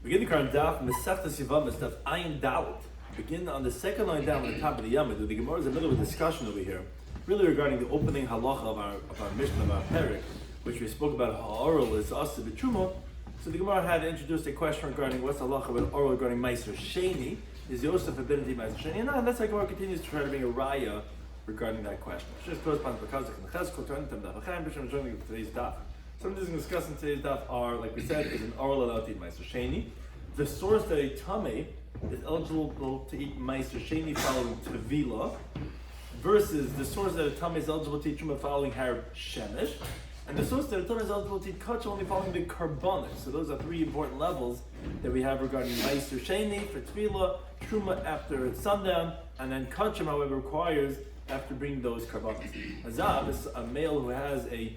Begin the current Daf, Mesechta Yevamos Daf Ayin Dalet. Begin on the second line down on the top of the Yomit. The Gemara is in the middle of a discussion over here, really regarding the opening halacha of our Mishnah, of our Perik, which we spoke about how oral is asa b'truma. So the Gemara had introduced a question regarding what's the halacha about oral regarding Meiser Sheni. Is Yosef forbidden to eat Meiser Sheni? And that's how Gemara continues to try to bring a raya regarding that question. Just corresponds to Kazakh and Cheskot to today's Daf. Some of the things discussed in today's Daf are, like we said, is an oral allowed to eat Meiser Sheni. The source that a Tameh is eligible to eat Meiser Sheni following Tevila, versus the source that a Tameh is eligible to eat Truma following Harab Shemesh, and the source that a Tameh is eligible to eat Kachel only following the Karbonis. So those are three important levels that we have regarding Meiser Sheni for Tevila, Truma after sundown, and then Kachel, however, requires after bringing those Karbonis. A Zav is a male who has a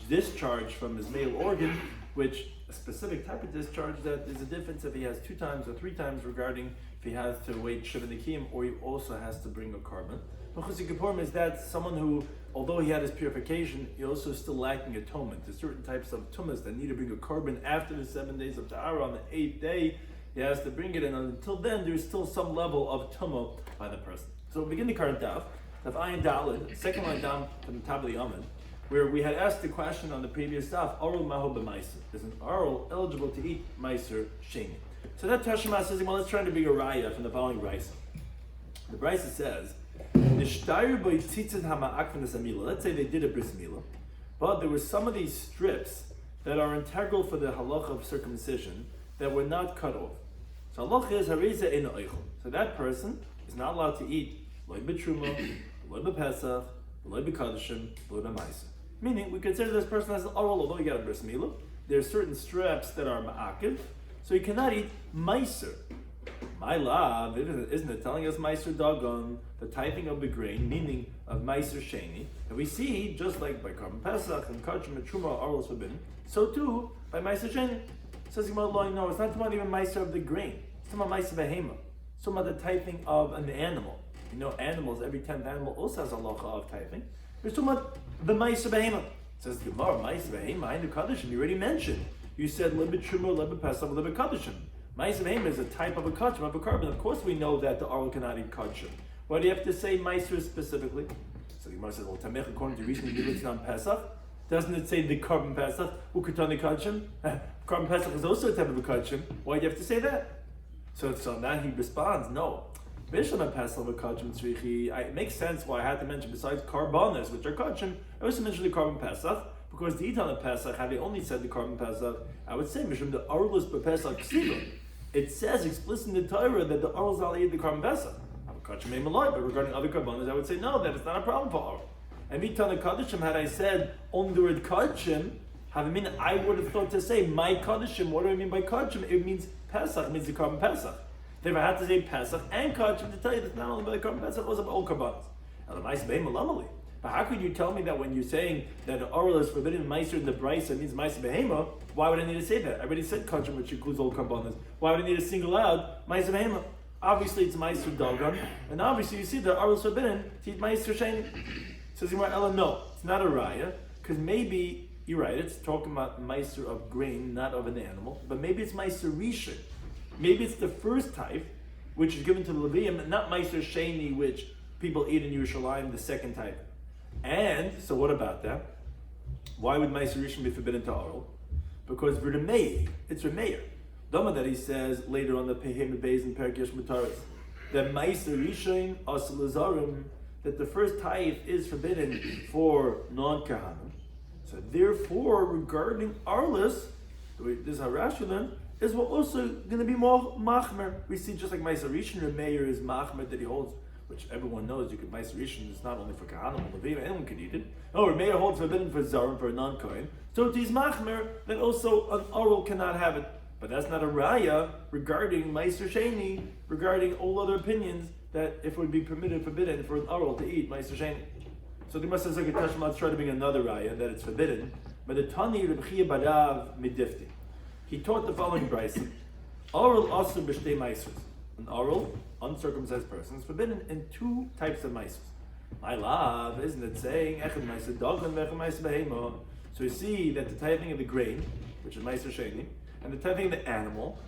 discharge from his male organ, which a specific type of discharge that is a difference if he has 2 times or 3 times regarding if he has to wait Shiva Nikiyim or he also has to bring a carbon. Chusik is that someone who, although he had his purification, he also is still lacking atonement. There's certain types of tumas that need to bring a carbon after the 7 days of Tahara. On the 8th day, he has to bring it, and until then, there's still some level of tumah by the person. So we begin the current Daf Ayin Daled, second line down from the top of the Amid, where we had asked the question on the previous Daf, Oral Maho B'Maiser. Is an oral eligible to eat Meiser Sheni? So that Tashma says, well, let's try to bring a raya from the following Brisa. The Brisa says, let's say they did a bris milah, but there were some of these strips that are integral for the halacha of circumcision that were not cut off. So halacha is hareza ein oichel. So that person is not allowed to eat loy b'truma, loy b'pesach, loy b'kadashim, loy b'maiser. Meaning, we consider this person as an oral, although he got a bris milah. There are certain strips that are ma'akiv, so he cannot eat meiser. My love, isn't it telling us meiser dagon, the typing of the grain, meaning of meiser sheni, and we see, just like by carbon pesach and kachim and truma oral is forbidden, so too by meiser sheni. Says Gemara, no, it's not talking about even meiser of the grain. It's talking about meiser behema. It's talking about the typing of an animal. You know, animals, every 10th animal also has a halacha of typing. We're talking about the meiser behema. Says the Gemara, meiser behema, in the kadashim, you already mentioned. You said libet truma, libet pesach, libet kadashim. Meiser behema is a type of a kachim, of a carbon. Of course we know that the oral cannot eat kachim. Why do you have to say meiser specifically? So the Gemara says, well, tamech, according to recently you on Pesach, doesn't it say the carbon pesach, ukatani kachim? Carbon pesach is also a type of a kachim. Why do you have to say that? So now he responds, no. It makes sense why I had to mention, besides carbonas, which are kachim, I also mentioned the carbon pesach, because the Itan of Pesach, had they only said the carbon pesach, I would say, Mishum, the Arlus Pesach Ksiva. It says explicitly in the Torah that the Arlus are eat the carbon pesach. But regarding other carbonas, I would say no, that it's not a problem for Arl. And Itan of Kadashim, had I said only the word kachim, I would have thought to say my kadashim. What do I mean by kachim? It means Pesach, it means the carbon pesach. If I had to say Pesach and kachim to tell you that not only by the carbon pesach, also by all carbonas. But how could you tell me that when you're saying that oral is forbidden meiser in the brisa, it means meiser behema? Why would I need to say that? I already said kachim, which includes all carbonas. Why would I need to single out meiser behema? Obviously it's meiser dagan, and obviously you see that oral is forbidden to eat meiser sheni. Says Ella, no, it's not a raya, because maybe you're right. It's talking about meiser of grain, not of an animal, but maybe it's meiser rishon. Maybe it's the first type, which is given to the Levium, and not meiser sheni, which people eat in Yerushalayim, the second type. And so what about that? Why would Meiser Rishon be forbidden to oral? Because it's Remeir. Dama that he says later on the Pehim Beis and Perek Yesh Mutaris that Meiser Rishon Asal Lazarim, that the first type is forbidden for non-Kahanim. So therefore, regarding Arlis, this is how Rashi learned, is we're also going to be more Machmer. We see just like Meiser Rishon, Remeir is Machmer that he holds, which everyone knows, you could Meiser Rishon is not only for Kahanim or Levim, anyone can eat it. No, Remeir holds forbidden for Zarim, for a non-Kohen. So it is Machmer that also an oral cannot have it. But that's not a raya regarding Meiser Sheni, regarding all other opinions that if it would be forbidden for an oral to eat Meiser Sheni. So the Gemara says, like let's try to bring another raya that it's forbidden. But the Tani Reb Chia Barav Midifti, he taught the following brisa: oral asur b'shtei meisers. An oral, uncircumcised person is forbidden in 2 types of meisers. My love, isn't it saying echad meiser dagan v'echad meiser behema? So you see that the typing of the grain, which is meiser sheni, and the typing of the animal,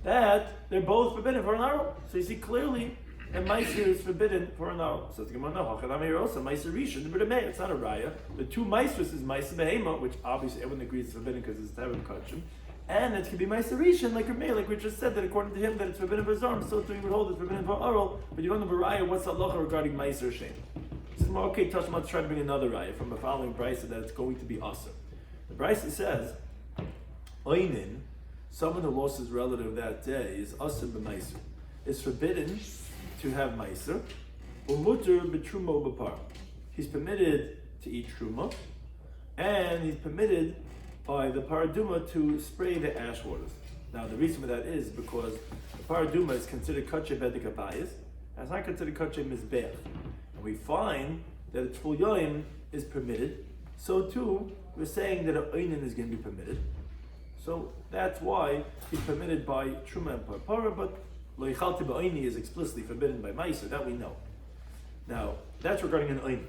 that they're both forbidden for an arrow. So you see clearly that Meiser is forbidden for an arrow. So it's the Gemara, no, also Meiser Rishon, but it's not a raya. The two Meisers is Meiser Behema, which obviously everyone agrees is forbidden because it's Tevim Kachim. And it could be Meiser Rishon, like Rameh, like we just said, that according to him that it's forbidden for Zarm, so too you would hold it's forbidden for Aral, but you don't have a raya, what's the halacha regarding Meiser Shem? This is more okay, Tashma try to bring another raya from the following brisa that it's going to be Asa. The brisa says, Oinin, someone who lost his relative that day is Asa b'Meiser. It's forbidden to have Meiser, or Mutter b'Truma or b'Par. He's permitted to eat Truma, and he's permitted by the paraduma to spray the ash waters. Now the reason for that is because the paraduma is considered kache bedek abayis, and it's not considered kache mizbeach. And we find that a tful yoim is permitted, so too we're saying that an oinin is going to be permitted. So that's why he's permitted by truma and parpara, but lo yichalti ba'oini is explicitly forbidden by ma'aser, that we know. Now that's regarding an oinin.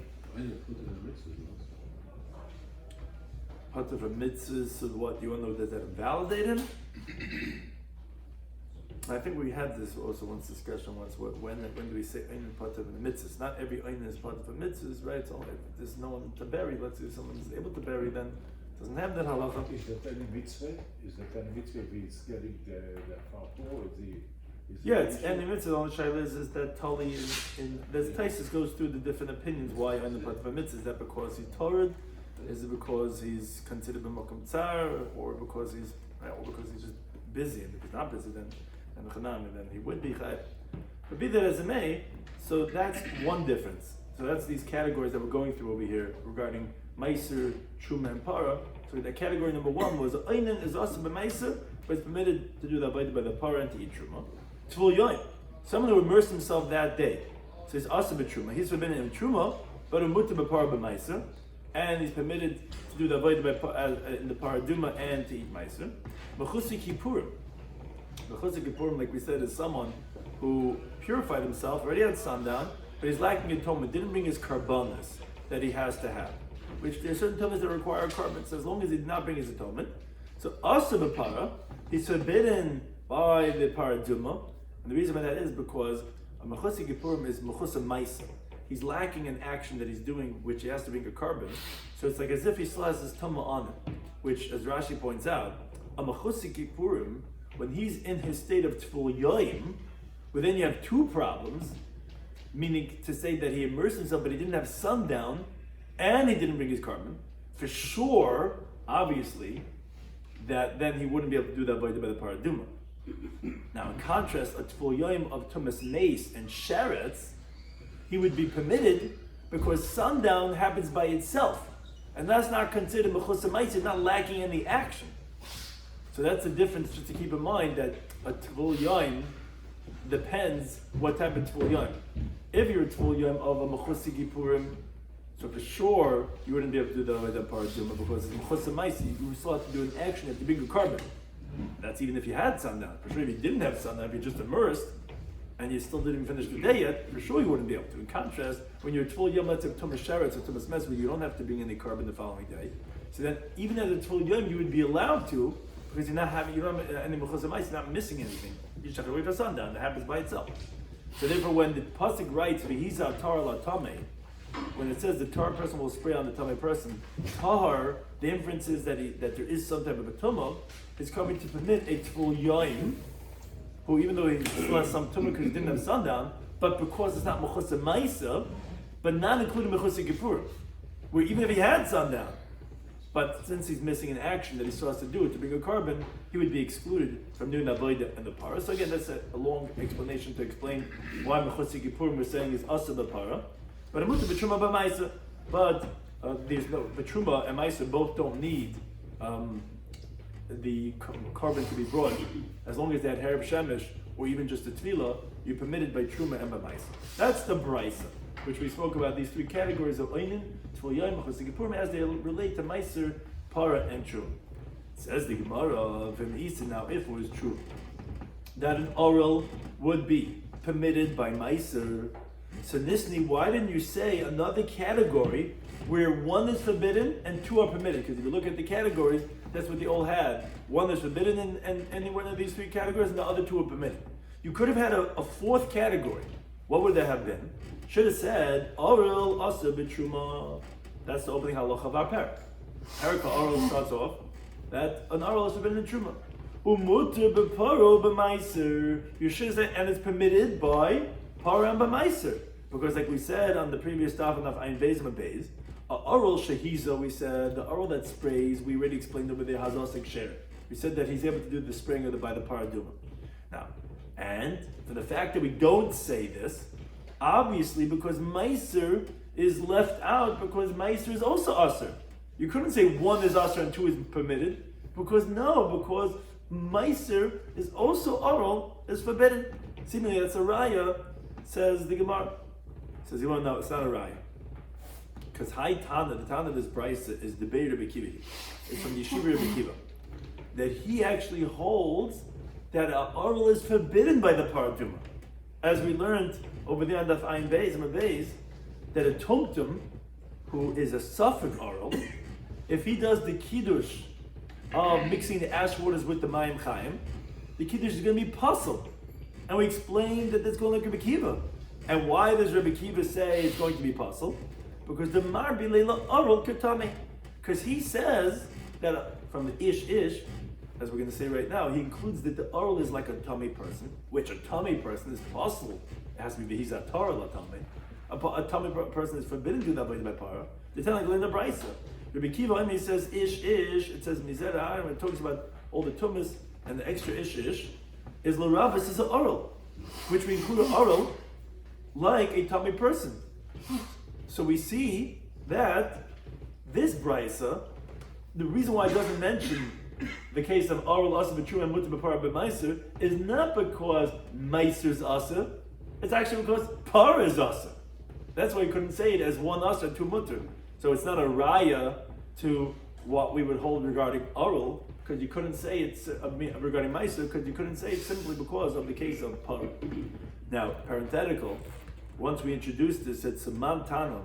Part of mitzvahs, so what, do you want to know, does that invalidate him? I think we had this also once discussion once, when do we say Einan part of the mitzvahs? Not every Einan is part of the mitzvahs, right? So if there's no one to bury, let's say someone is able to bury, then doesn't have that halacha. Is that any mitzvah? Is that any mitzvah if he's getting the farpo, yeah, it's any mitzvah. The only shayla is that Tali in there's Taisus goes through the different opinions why Einan part of a mitzvah. Is that because he's Torah? Is it because he's considered b'makom tsar, or because he's just busy? And if he's not busy, then he would be chayav. But be that as it may, so that's one difference. So that's these categories that we're going through over here regarding meiser, truma, and para. So that category number one was einin is also b'meiser, but it's permitted to do the avodah by the para and to eat truma. Tvul yoim, someone who immersed himself that day, so he's also b'truma. He's forbidden in truma, but a mutter b'para b'meiser. And he's permitted to do the avodah in the paraduma and to eat meiser. Mechusi kippurim. Mechusi kippurim, like we said, is someone who purified himself, already had sundown, but he's lacking atonement, didn't bring his karbonas that he has to have. Which there are certain atonements that require carbon, so as long as he did not bring his atonement. So also the para, he's forbidden by the paraduma. And the reason why that is because a mechusi kippurim is mechusa meiser. He's lacking an action that he's doing, which he has to bring a carbon. So it's like as if he still has his tumma on it, which, as Rashi points out, a mechusi kippurim, when he's in his state of tful yoim, well then you have two problems, meaning to say that he immersed himself, but he didn't have sundown, and he didn't bring his carbon. For sure, obviously, that then he wouldn't be able to do that by the paraduma. Now, in contrast, a tful yoim of tumas mace and sheretz, he would be permitted because sundown happens by itself. And that's not considered mechusa ma'aser, not lacking any action. So that's the difference just to keep in mind, that a tvul yoim depends what type of tvul yoim. If you're a tvul yoim of a mechusa kippurim, so for sure you wouldn't be able to do that paraduma because it's mechusa ma'aser, you still have to do an action, you have to bring a carbon. That's even if you had sundown. For sure if you didn't have sundown, if you're just immersed, and you still didn't finish the day yet, for sure you wouldn't be able to. In contrast, when you're tful yom, let's say tumas sheretz or tumas mes, where you don't have to bring any carbon the following day. So then, even at the tful yom, you would be allowed to, because you don't have any mechusa ma'aser, you're not missing anything. You just have to wait for sundown. That happens by itself. So therefore, when the pasuk writes v'hiza tar la tamei, when it says the tar person will spray on the tamei person, tar, the inference is that there is some type of a tumah, is coming to permit a tful yom, who even though he still has some tumah because he didn't have sundown, but because it's not mechusa ma'aser, but not including mechusa kippurim, where even if he had sundown, but since he's missing an action that he still has to do it to bring a carbon, he would be excluded from doing the avodah and the para. So again, that's a long explanation to explain why mechusa kippurim we're saying is asa the para. But a mutter b'truma b'ma'aser, but there's no b'truma and ma'aser both don't need the carbon to be brought, as long as they had herb shemesh or even just a tefillah, you're permitted by truma and b'ma'aser. That's the brisa, which we spoke about, these three categories of einin, tful yoim, mechusa kippurim, as they relate to ma'aser, para, and truma. Says the Gemara, now if it was true that an oral would be permitted by ma'aser, so Nisni, why didn't you say another category where one is forbidden and two are permitted? Because if you look at the categories, That's what they all had. One is forbidden in any one of these three categories, and the other two are permitted. You could have had a fourth category. What would that have been? Should have said, Orel Asa B'Truma. That's the opening halacha of our parak. Parak Orel starts off that an Orel is forbidden in Truma. Umuter b'paro b'maiser. You should say, and it's permitted by para and b'maiser. Because like we said on the previous Daf of Ein Beis and Beis, a oral shahiza, we said, the oral that sprays, we already explained over there, hazasik sher. We said that he's able to do the spraying of by the paraduma. Now, and for the fact that we don't say this, obviously because meiser is left out, because meiser is also aser. You couldn't say one is aser and two is permitted, because meiser is also oral, is forbidden. Seemingly that's a raya, says the Gemara. Says, you want to know, it's not a raya. Because the Tana of this brisa is the Beir Rabbi Kiva. It's from the Yeshiva Rabbi Kiva. That he actually holds that an oral is forbidden by the paraduma. As we learned over there on Daf Ein Beis and Beis, that a tumtum, who is a suffix oral, if he does the kiddush of mixing the ash waters with the mayim chayim, the kiddush is going to be puzzled. And we explained that that's going like Rabbi Kiva. And why does Rabbi Kiva say it's going to be puzzled? Because the marbi leila oral katami. Because he says that from the ish, as we're going to say right now, he includes that the oral is like a tummy person, which a tummy person is possible. It has to be he's a Torah la tummy. A tummy person is forbidden to do that by para. They tell like in the brisa. Rabbi Kiva, when he says ish, it says mizera, when it talks about all the tumas and the extra ish, is l'ravas is an oral, which we include an oral like a tummy person. So we see that this brisa, the reason why it doesn't mention the case of oral asa b'truma and mutar b'para b'maiser is not because maiser is asa, it's actually because para is asa. That's why you couldn't say it as one asa, two mutar. So it's not a raya to what we would hold regarding oral, because you couldn't say it's regarding maiser, because you couldn't say it simply because of the case of para. Now, parenthetical, once we introduced this, it's a man Tana.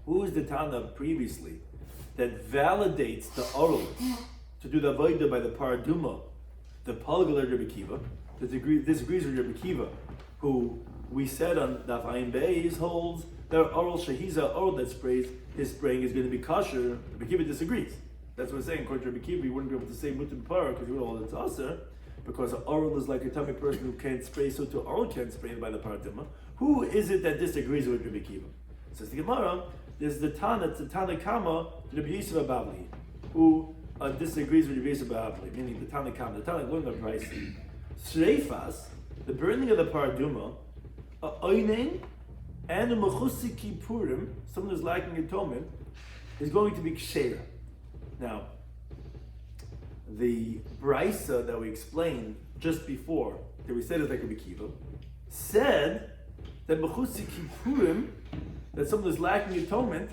Who is the Tana previously that validates the oral to do the avodah by the paraduma? The Palgal Rabbi Kiva disagrees with Rabbi Kiva, who we said on Daf Ein Beis holds that oral shahiza, oral that sprays, his spraying is going to be kosher. Rabbi Kiva disagrees. That's what we're saying. According to Rabbi Kiva, you wouldn't be able to say mutar b'para because you would hold it's aser, because an oral is like a tummy person who can't spray, so to oral can't spray by the paraduma. Who is it that disagrees with Rabbi Kiva? Says the Gemara, there's the Tana, it's the Tana Kama, Rabbi Yisrael Babli, who disagrees with Rabbi Yisrael Babli, meaning the Tana Kama, the Tana learned the price. Shreifas, the burning of the paraduma, a oinen and a mechusi kippurim, someone who's lacking atonement, is going to be ksheira. Now, the brisa that we explained just before, that we said is like Rabbi Kiva, said that mechusi kippurim, that someone who's lacking atonement,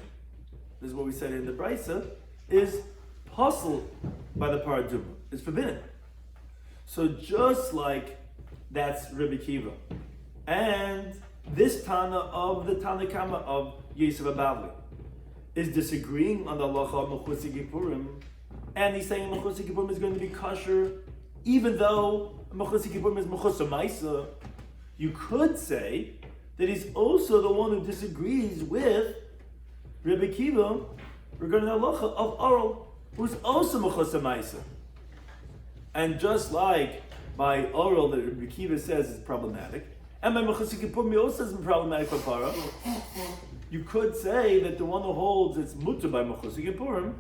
this is what we said in the brisa, is puzzled by the paraduma, is forbidden. So just like that's Rabbi Kiva, and this Tana of the Tana Kama of Yosef Abavli is disagreeing on the halacha of mechusi kippurim, and he's saying mechusi kippurim is going to be kosher, even though mechusi kippurim is mechusa maisa. You could say that he's also the one who disagrees with Rabbi Kiva regarding the halacha of oral, who's also mechusa maisa. And just like by oral that Rabbi Kiva says is problematic, and by mechusi kippurim he also says is problematic for para, you could say that the one who holds it's mutter by mechusi kippurim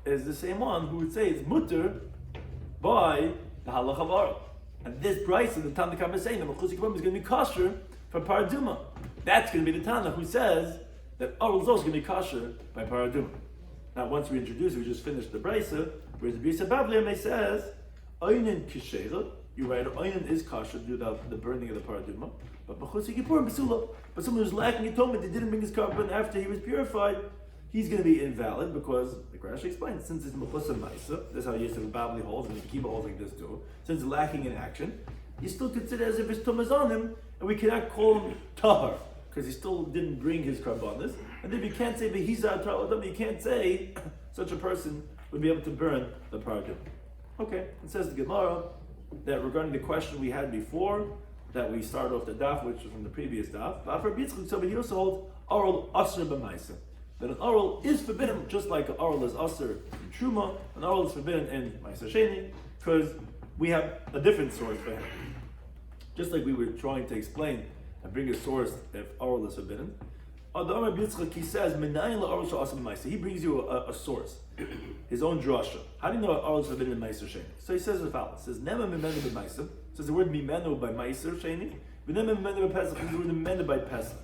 is the same one who would say it's mutter by the halacha of oral. And this brisa, the Tana Kama is saying that mechusi kippurim is going to be kosher for paraduma. That's going to be the Tana who says that oral is also going to be kosher by paraduma. Now, once we introduce it, we just finished the brisa, whereas the brisa Bavli says, oinen kisheira, you're right, oinen is kosher to do the burning of the paraduma, but mechusi kippurim besula. But someone who's lacking atonement, they didn't bring his carbon after he was purified, he's going to be invalid because, like Rashi explained, since it's mechusa maisa, that's how Yosef Babli holds, and the Kiva holds like this too, since it's lacking in action, you still consider as if his tum is on him, and we cannot call him tahar, because he still didn't bring his karbanis. And then you can't say behiza atraladam, you can't say such a person would be able to burn the paragim. Okay, it says the Gemara that regarding the question we had before, that we started off the daf, which was from the previous daf, so he also holds oral asr b'maisa. That an oral is forbidden, just like an oral is asr in Truma, an oral is forbidden in Maisa Sheni, because we have a different source for him. Just like we were trying to explain and bring a source if oral is forbidden. He says, he brings you a source, his own drasha. How do you know oral is forbidden in Maisa Sheni? So he says as follows. He says, Nema mimenu b'maisa. Says the word mimenu by Maisa Sheni. V'nema mimenu b'pesach. The word mimenu by Pesach.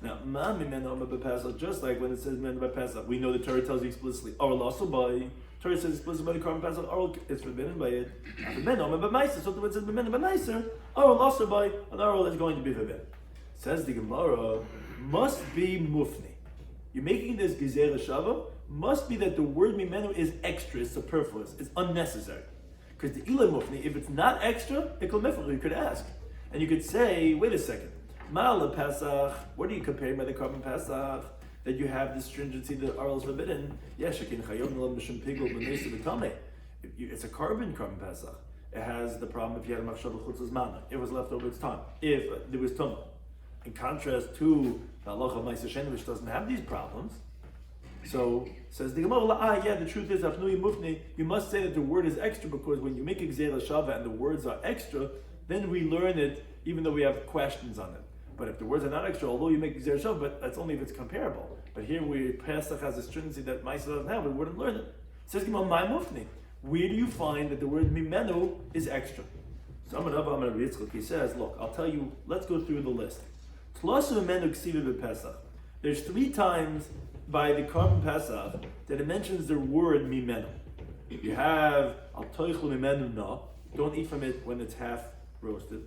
Now, ma mimenu b'pesach, just like when it says mimenu by Pesach, we know the Torah tells you explicitly, oral also by, Torah says explicitly by the Korban Pesach, oral is forbidden by it. Mimenu b'maisa, so when it says mimenu b'maisa, oral also by, an oral is going to be forbidden. Says the Gemara, must be mufni. You're making this gezerah shava, must be that the word mimenu is extra, it's superfluous, it's unnecessary. Because the ila mufni, if it's not extra, you could ask. And you could say, wait a second, ma'ala pesach, what are you comparing by the Korban Pesach? That you have this stringency that oral is forbidden. Yes, it's a carbon Korban Pesach. It has the problem if you had a machshava chutzas mana, it was left over its time, if there was tumah. In contrast to the halacha of Maisa Sheni, which doesn't have these problems. So, says the Gemara, the truth is, afnui mufni, you must say that the word is extra, because when you make a gzeira shava and the words are extra, then we learn it, even though we have questions on it. But if the words are not extra, although you make a gzeira shava, but that's only if it's comparable. But here, where Pesach has a stringency that Maisa doesn't have, we wouldn't learn it. Says the Gemara, my mufni, where do you find that the word mimenu is extra? So, he says, look, I'll tell you, let's go through the list. There's 3 times by the Korban Pesach that it mentions the word mimenu. You have al toichlu mimenu na, don't eat from it when it's half roasted.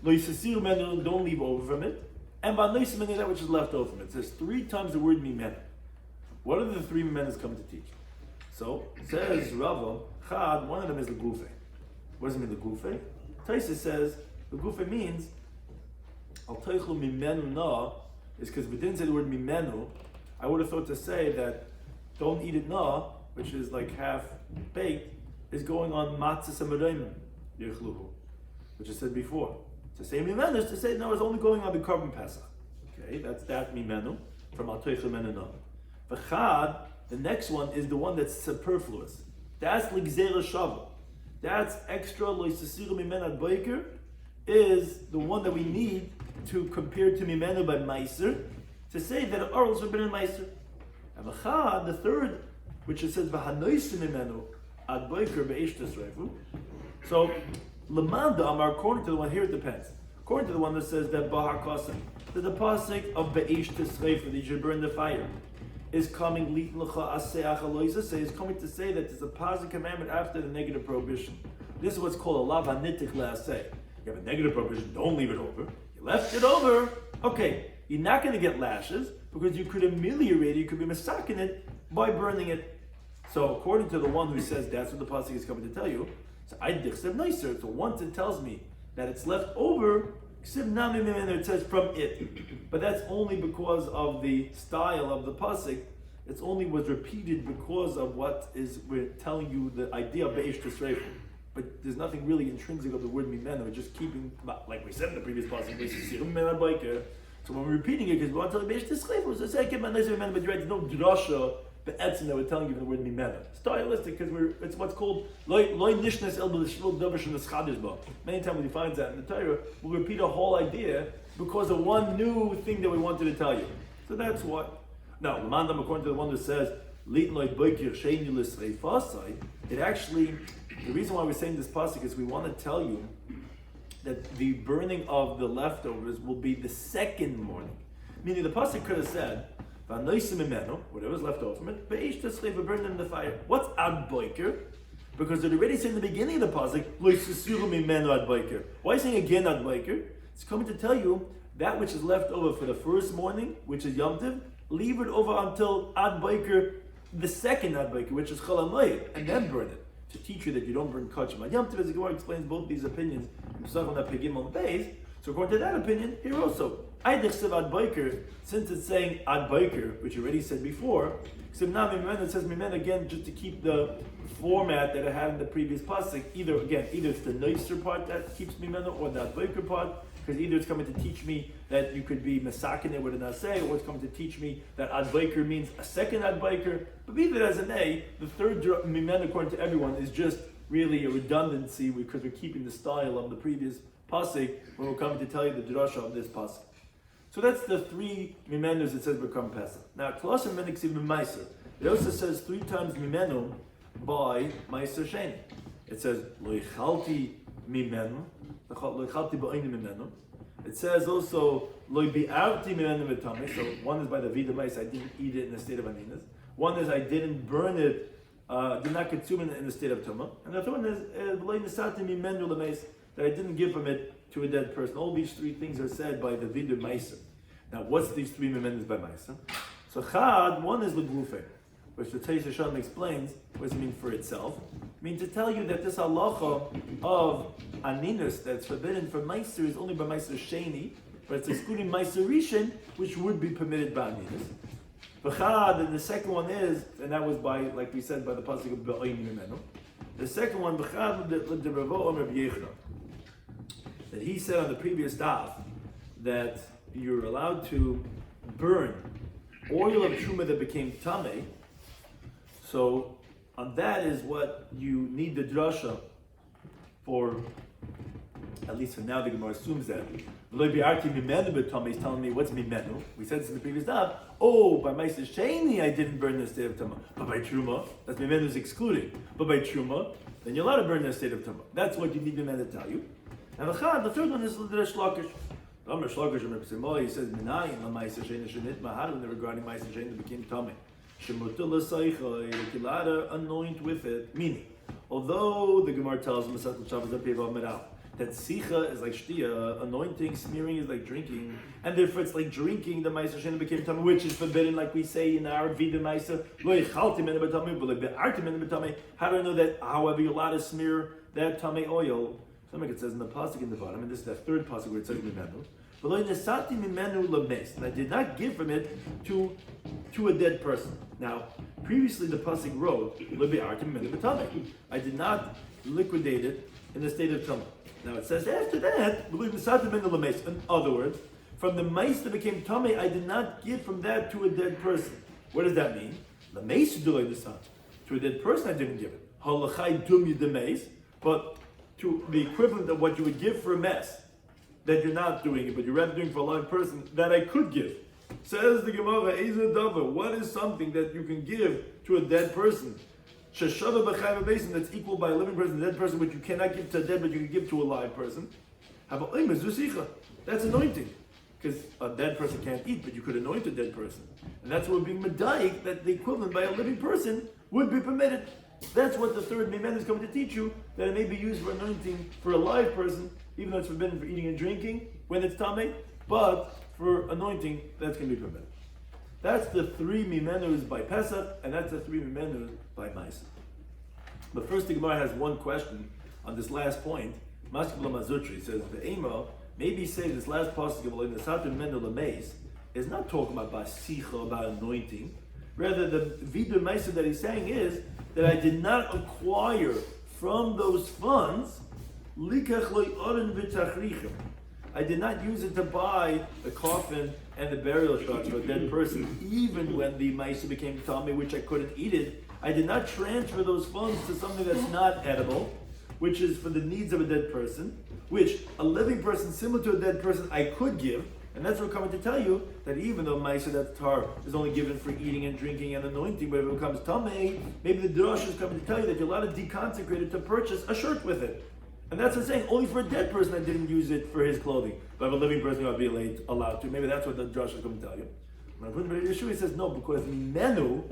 Lo yisasir mimenu, don't leave over from it. And ba nois mimenu, that which is left over from it. It says 3 times the word mimenu. What are the 3 mimenus come to teach? So it says Rava Chad, one of them is the gufe. What does it mean the gufe? Taisa says the gufe means al toichlu mimenu na, is because if it didn't say the word mimenu, I would have thought to say that don't eat it na, which is like half baked, is going on matzah samarim yichluhu, which I said before. To say mimenu is to say no, it's only going on the Korban Pesach. Okay, that's that mimenu from al toichlu mimenu na. V'chad, the next one is the one that's superfluous. That's l'gzeira shava. That's extra lo yisasiru mimenu ad boiker, is the one that we need to compare to mimenu by meiser, to say that oral is forbidden meiser. And v'chad, the third, which it says v'hanoisim mimenu ad boiker be'esh tesreifu. So lemanda amar, according to the one here, it depends. According to the one that says that bahar kasim, that the pasuk of be'esh tesreifu, that you should burn the fire, is coming is coming to say that there's a positive commandment after the negative prohibition. This is what's called a lav hanitik la'aseh. You have a negative prohibition, don't leave it over. You left it over, okay, you're not going to get lashes because you could ameliorate it, you could be mistaken it by burning it. So according to the one who says that's what the pasuk is coming to tell you, so I dichsev nicer. So once it tells me that it's left over, it says from it, but that's only because of the style of the pasuk. It's only was repeated because of what is we're telling you the idea of be'esh tesreifu. But there's nothing really intrinsic of the word mimenu. Just keeping, like we said in the previous pasuk, so when we're repeating it, because we want to tell you be'esh tesreifu, so say but you're right, there's no drasha be'etzim that we're telling you the word mimenu. Stylistic, because it's what's called loy nishnas el b'lishvil davar sheneschadish ba. Many times when you find that in the Torah, we'll repeat a whole idea because of one new thing that we wanted to tell you. So that's what. Now, Lamandam, according to the one that says it actually, the reason why we're saying this pasuk is we want to tell you that the burning of the leftovers will be the second morning. Meaning the pasuk could have said, whatever's left over from it, burn them in the fire. What's ad boiker? Because it already said in the beginning of the pasuk, why is saying again ad boiker? It's coming to tell you that which is left over for the first morning, which is Yom Tov, leave it over until ad boiker, the second ad boiker, which is Chol HaMoed, and then burn it. To teach you that you don't burn kachim on Yom Tov, as the Gemara explains both these opinions, So according to that opinion, here also, Eidich ad Biker, since it's saying ad Biker, which you already said before, except now it says Mimen again just to keep the format that I had in the previous pasuk. Either it's the nicer part that keeps Mimenu or the ad Biker part, because either it's coming to teach me that you could be masakin with an asay, or it's coming to teach me that ad Biker means a second ad Biker. But be that as an A, the third Mimen according to everyone is just really a redundancy because we're keeping the style of the previous pasuk when we're coming to tell you the drasha of this pasuk. So that's the three mimenus it says become Pesach. Now, Klosim Meniksiv Meiser. It also says 3 times mimenu by Meiser Sheni. It says Loichalti Mimenu, Loichalti Ba'ini Mimenu. It says also Loibi'arti Mimenu V'tamei. So one is by the Vida Meis, I didn't eat it in the state of Aninas. One is I didn't burn it, did not consume it in the state of Tumah. And the third one is Loy Nisati Mimenu L'meis, that I didn't give from it to a dead person. All these 3 things are said by the Vida Meisa. Now, what's these 3 mimenus by Meisa? So Chad, one is L'glufe, which the Teish Hashem explains what does it mean for itself. It means to tell you that this halacha of aninus that's forbidden for Meiser is only by Meiser Sheni, but it's excluding Meiser Rishon, which would be permitted by aninus. V'chad, and the second one is, and that was by, like we said, by the pasuk of Ba'oim Mimenu. The second one, V'chad l'Ravo Omer B'Yechna, that he said on the previous daf that you're allowed to burn oil of truma that became tamei. So on that is what you need the drasha for. At least for now, the Gemara assumes that. He's telling me what's mimenu. We said this in the previous daf. Oh, by Meiser Sheni I didn't burn the state of tamah. But by truma, that's mimenu is excluded. But by truma, then you're allowed to burn the state of tamah. That's what you need mimenu to tell you. And the third one is the Shlokish. He says, Minayin la Meiser Sheni shenitma. How do they regarding Meiser Sheni that became tamei? Shemutul l'seicha, you're allowed to anoint with it. Meaning, although the Gemara tells Masechet Shabbos that sicha is like shtia, anointing, smearing is like drinking, and therefore it's like drinking the Meiser Sheni became tamei, which is forbidden, like we say in our Vida Meiser. Lo yichalti menu b'tamei, but like be'arti menu b'tamei. How do I know that? However, you're allowed to smear that tamei oil. Something it says in the pasuk in the bottom, and this is the third pasuk where it says mimenu. But lo nesati mimenu lemes, and I did not give from it to a dead person. Now, previously the pasuk wrote lebe'arti mimenu b'tamei. I did not liquidate it in the state of tumah. Now it says after that, in other words, from the mice that became tamei, I did not give from that to a dead person. What does that mean? The mace do like the sun. To a dead person, I didn't give it. Halachai dum the mace, but to the equivalent of what you would give for a mess, that you're not doing it, but you're rather doing for a live person, that I could give. Says the Gemara, Ezer Dava, what is something that you can give to a dead person? Sheshava b'chayva basin, that's equal by a living person, a dead person, which you cannot give to a dead, but you can give to a live person. That's anointing. Because a dead person can't eat, but you could anoint a dead person. And that's what being medayik, that the equivalent by a living person would be permitted. That's what the third Mimen is coming to teach you, that it may be used for anointing for a live person, even though it's forbidden for eating and drinking when it's tamei, but for anointing, that's going to be permitted. That's the 3 Mimenus by Pesach, and that's the 3 Mimenus by Maisa. But first the Gemara has one question on this last point. Maskebla Mazutri says, Ve'ema, maybe say this last pasuk of the Satan Mendel Amaze is not talking about basicha, about anointing. Rather, the Vidur Maisa that he's saying is that I did not acquire from those funds likach loy oren v'tachrichem. I did not use it to buy the coffin and the burial shots for a dead person, even when the Maisa became tamei, which I couldn't eat it. I did not transfer those funds to something that's not edible, which is for the needs of a dead person, which a living person similar to a dead person I could give. And that's what we're coming to tell you, that even though Maisa, that tar, is only given for eating and drinking and anointing, but if it becomes tamei, maybe the Drush is coming to tell you that you're allowed to deconsecrate it to purchase a shirt with it. And that's what I'm saying, only for a dead person I didn't use it for his clothing. But if a living person I'd be allowed to. Maybe that's what the Drush is coming to tell you. When Yeshua says no, because mimenu,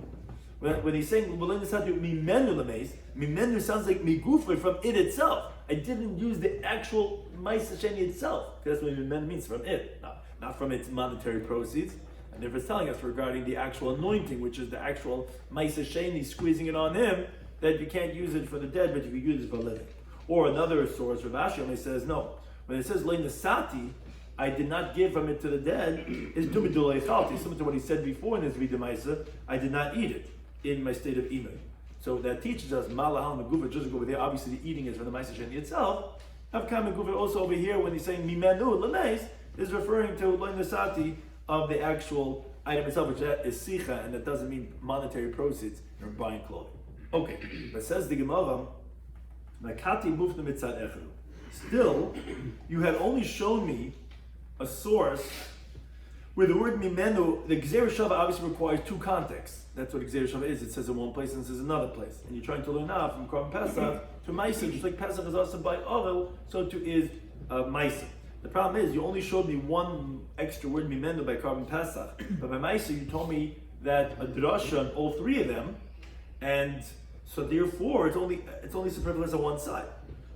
when he's saying mimenu lemeis, mimenu sounds like migufa from it itself. I didn't use the actual Maisa Sheni itself, because that's what mimenu means, from it, not from its monetary proceeds. And therefore it's telling us regarding the actual anointing, which is the actual Maisa Sheni, squeezing it on him, that you can't use it for the dead, but you can use it for living. Or another source, Rav Ashi only says, no, When it says Lo Nasati, I did not give from it to the dead, is Dumidulei Chalti, similar to what he said before in his Vidamaisa, I did not eat it in my state of Imay. So that teaches us, Malahal Meguva, just over there, obviously the eating is from the Maisa Sheni itself. Avkam Meguva also over here, when he's saying Mimenu Lameis, is referring to Lo Nasati of the actual item itself, which is Sicha, and that doesn't mean monetary proceeds or buying clothing. Okay, but says the Gemara, Nakati Mufna Mitzad Echadu. Still, you had only shown me a source where the word mimenu, the Gzeir Shava obviously requires two contexts. That's what Gzeir Shava is. It says in one place and it says another place. And you're trying to learn now from Korban Pesach to Maisa, just like Pesach is also by Orel, so too is Maisa. The problem is you only showed me one extra word mimenu by Korban Pesach, but by Maisa you told me that a drasha on all three of them, and so therefore it's only superfluous on one side.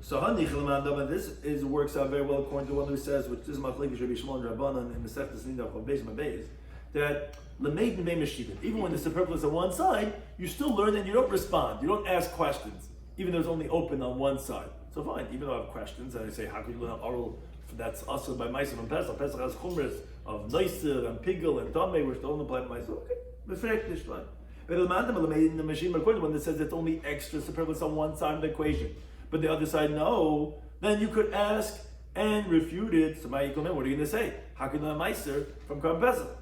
So this works out very well according to one who says, which is Machlekes Rabbi Shloimy Schwartzberg in Mesechta Nidach of Beis Mabeis, that Lameid Mei Meshivin, even when the superfluous on one side, you still learn and you don't respond, you don't ask questions, even though it's only open on one side. So fine, even though I have questions and I say, how could you learn oral? That's also by Maisa from Pesach. Pesach has chumras of Neisir and Pigel and Tameh, which don't apply to Maisa. Okay, befrekt nicht fine. But when it says it's only extra superfluous on one side of the equation, but the other side no, then you could ask and refute it. So what are you going to say? How can you learn Meiser from Korban Pesach?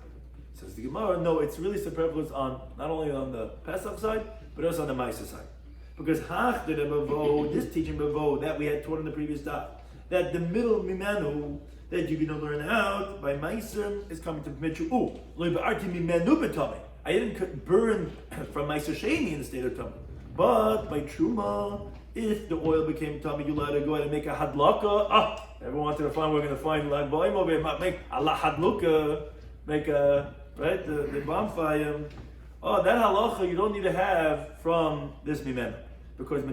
Says the Gemara, no, it's really superfluous on not only on the Pesach side, but also on the Meiser side. Because this teaching bavo that we had taught in the previous daf, that the middle mimenu that you're going to learn out by Meiser is coming to permit you. I didn't burn from Meiser Sheni in the state of Tumah, but by Truma, if the oil became tummy, you let it go ahead and make a hadlaka. Everyone wanted to find, we're going to find like boim over here, make a hadluka, make a, right, the bonfire. Oh, that halacha you don't need to have from this mimena. Because you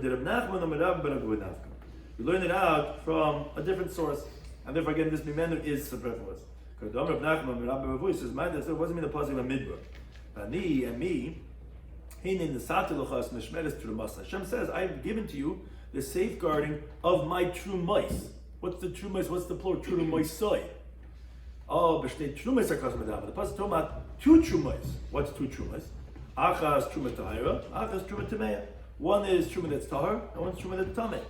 learn it out from a different source. And therefore again, this mimena is superfluous. Because the Amr of Nachman says, it wasn't mean the positive of midbar. Ani and me, Hashem says, I have given to you the safeguarding of my true mice. What's the true mice? What's the plural? True mice. Oh, but the pasuk talking about two true mice. What's two true mice? Achas truma tahira, achas truma tameya. One is truma that's tahar, and one's truma that's tameh,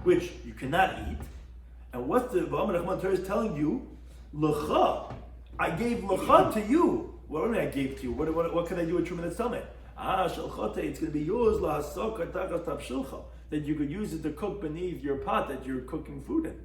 which you cannot eat. And what's the Ba'amar Rahman Torah is telling you? L'cha, I gave l'cha to you. What do I mean I gave to you? What can I do with truma that's tameh? It's going to be yours that you could use it to cook beneath your pot that you're cooking food in.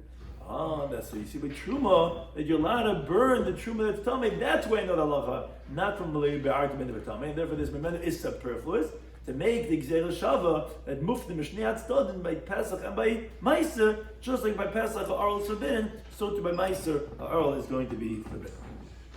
That's so you see. But truma that you're allowed to burn the truma that's tamei. That's why I know the halacha, not from the argument of a tamei. Therefore, this memento is superfluous to make the gzeira shava that mufti mishnei atzadin by Pesach and by Meiser, just like by Pesach a oral is forbidden, so too by Meiser a oral is going to be forbidden.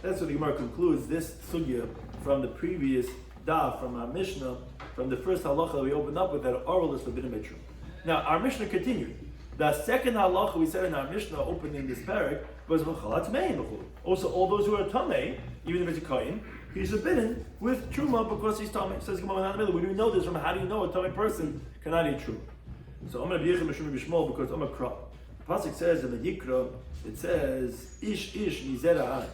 That's what the Gemara concludes this sugya from the previous daf from our Mishnah, from the first halacha that we opened up with, that oral is forbidden by truma. Now our Mishnah continued. The second halacha we said in our Mishnah, opening this parak, was v'chalat me'im. Also, all those who are tamei, even if it's a kohen, he's forbidden with truma because he's tamei. Says Gemara, we do know this from how do you know a tamei person cannot eat truma? So I'm going to be b'shmol because I'm a crop. The pasuk says in the Yikra, it says ish nizera.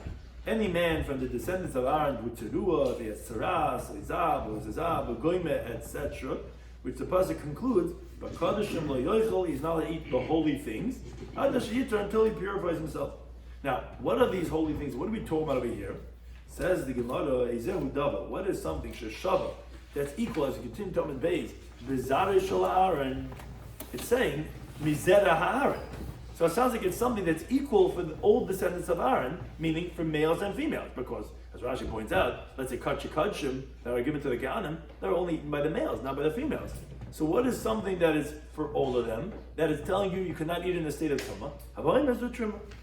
Any man from the descendants of Aaron, with Terua, the Saras, Izab, Zizab, Goime, etc., which the pasuk concludes, but Kadashim lo yoichel, he's not allowed to eat the holy things, until he purifies himself. Now, what are these holy things? What are we talking about over here? Says the Gemara, Ezehu Dava. What is something sheshava that's equal, as you continue to talk base, Bizarre Shal Aaron? It's saying Mizera Haaron. So it sounds like it's something that's equal for the old descendants of Aaron, meaning for males and females, because, as Rashi points out, let's say Kachim that are given to the Ganim, they're only eaten by the males, not by the females. So what is something that is for all of them, that is telling you cannot eat in a state of Tumah?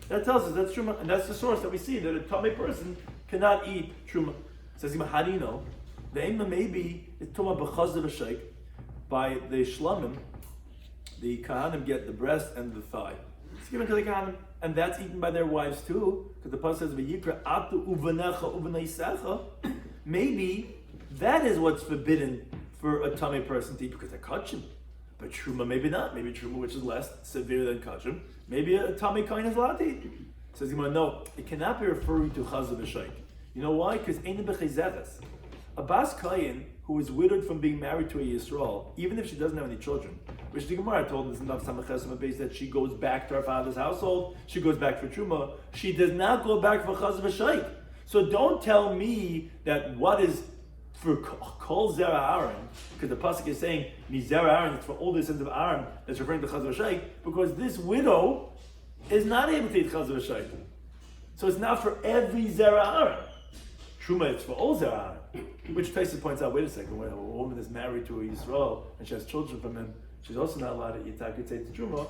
That tells us that's Truma, and that's the source that we see, that a Tumah person cannot eat Truma. Says, how do you know? The aim maybe is Tumah b'chaz v'sheik. By the Shlamim, the Kahanim get the breast and the thigh. It's given to the Kahanim, and that's eaten by their wives too, because the pasuk says v'yikra atu uvanecha uvaneisecha. Maybe that is what's forbidden for a tummy person to eat, because they're kachim. But truma maybe not. Maybe truma, which is less severe than kachim. Maybe a tummy kind is allowed to eat. Says Gemara, no, it cannot be referring to chazal v'shaik. You know why? Because ein b'chezeres. A bas kayin who is widowed from being married to a Yisrael, even if she doesn't have any children, which the Gemara told us in Daf Samachesem base that she goes back to her father's household, she goes back for truma, she does not go back for chazal v'shaik. So don't tell me that what is for kol zera Aaron, because the pasuk is saying mi zera Aaron, it's for all the sons of Aaron that's referring to chazal v'shaik, because this widow is not able to eat chazal v'shaik. So it's not for every zera Aaron. Truma is for all zera Aaron. Which Taisa points out, wait a second, when a woman is married to a Yisrael and she has children from him, she's also not allowed to eat takutzei truma,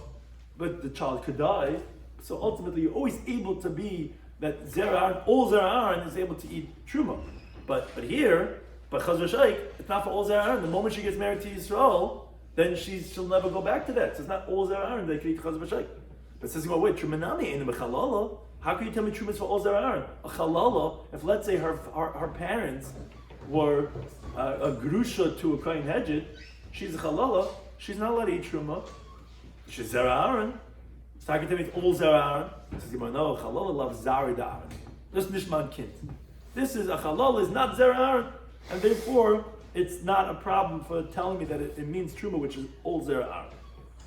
but the child could die. So ultimately, you're always able to be that zera Aaron, all zera Aaron is able to eat truma. But here, but chaz v'shaik, it's not for all zera Aaron. The moment she gets married to Yisrael, then she'll never go back to that. So it's not all zera Aaron that can eat chaz v'shaik. But says, well, wait, trumanami ain't a bechalala. How can you tell me truma is for all zera Aaron? A chalala, if let's say her parents were a grusha to a kohen hedjit, she's a chalala, she's not allowed to eat truma. She's zera Aaron. So how can you tell me it's all zera Aaron? Says, no, chalala loves zari da Aaron. This nishman kind. This is a chalala is not zera Aaron, and therefore it's not a problem for telling me that it means truma, which is all zera Aaron.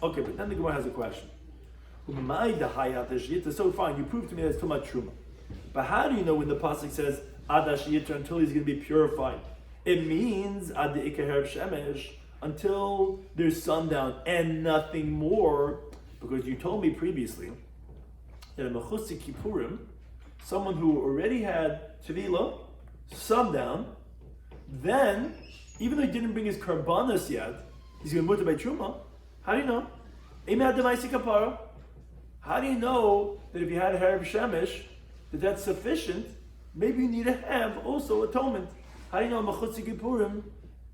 Okay, but then the Gemara has a question. So fine, you proved to me that it's too much truma. But how do you know when the pasuk says adash yitra, until he's going to be purified? It means ad ikaher shemesh, until there's sundown and nothing more. Because you told me previously that a mechutzi kippurim, someone who already had tevilah, sundown, then even though he didn't bring his karbanos yet, he's going to mutar by truma. How do you know? Imad demaisi kapara. How do you know that if you had Harav Shemesh, that that's sufficient? Maybe you need to have also atonement. How do you know Mechutzi Kippurim